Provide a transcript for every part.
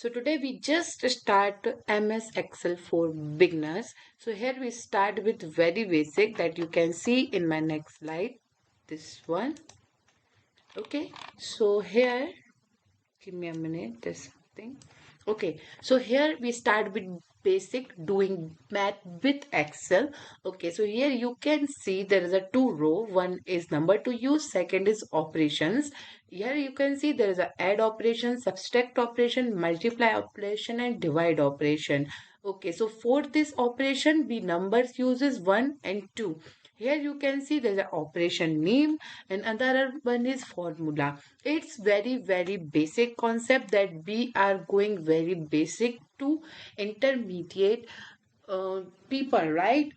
So today we just start MS Excel for beginners. So here we start with very basic that you can see in my next slide. This one. Okay. So here, give me a minute. There's something. Okay. So here we start with basic doing math with Excel. Okay. So here you can see there is a two row. One is number to use. Second is operations. Here you can see there is a add operation, subtract operation, multiply operation and divide operation. Okay, so for this operation we numbers uses 1 and 2. Here you can see there's an operation name and another one is formula. It's very basic concept that we are going very basic to intermediate people, right?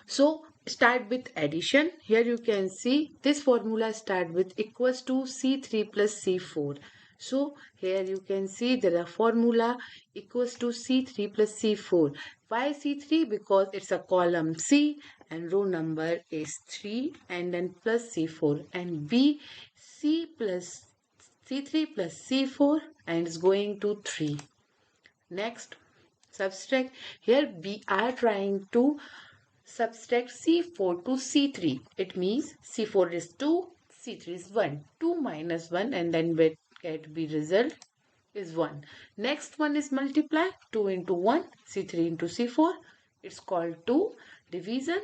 So start with addition. Here you can see this formula start with equals to C3 plus C4. So here you can see there are formula equals to C3 plus C4. Why C3? Because it's a column C and row number is 3 and then plus C4 and B C plus C3 plus C4 and it's going to 3. Next subtract. Here we are trying to subtract C4 to C3. It means C4 is 2, C3 is 1. 2 minus 1 and then we get the result is 1. Next one is multiply. 2 into 1, C3 into C4. It's called 2 division.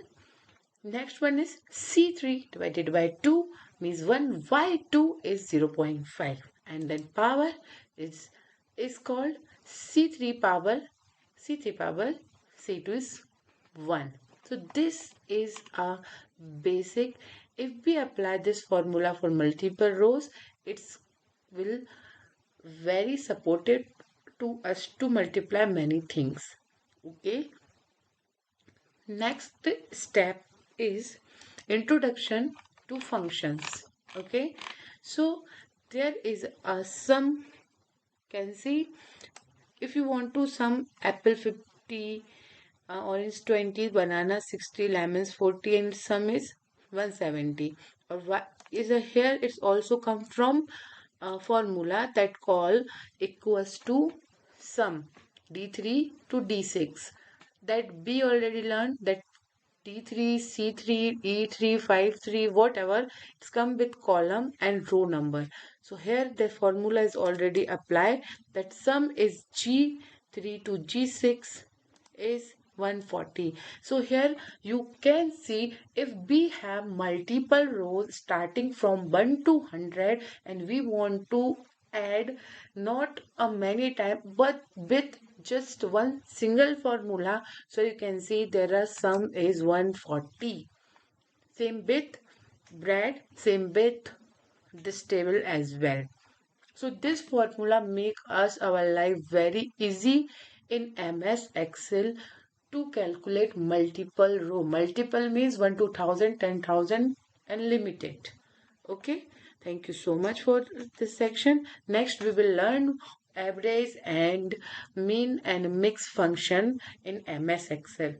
Next one is C3 divided by 2 means 1 by 2 is 0.5 and then power is called C3 power C2 is 1. So this is a basic. If we apply this formula for multiple rows, it's will very supportive to us to multiply many things. Okay. Next step is introduction to functions. Okay. So there is a sum. Can see if you want to sum apple 50, orange 20, banana 60, lemons 40 and sum is 170. Or what is a here it's also come from a formula that call equals to sum D3 to D6 that we already learned that D3, C3, E3, 5, 3, whatever, it's come with column and row number. So here the formula is already applied that sum is G3 to G6 is 140. So here you can see if we have multiple rows starting from 1 to 100 and we want to add not a many time but with just one single formula, so you can see there are sum is 140. Same with bread, same with this table as well. So this formula make us our life very easy in MS Excel to calculate multiple row. Multiple means 1 to 1000, 10,000 and limited. Okay. Thank you so much for this section. Next we will learn average and mean and mix function in MS Excel.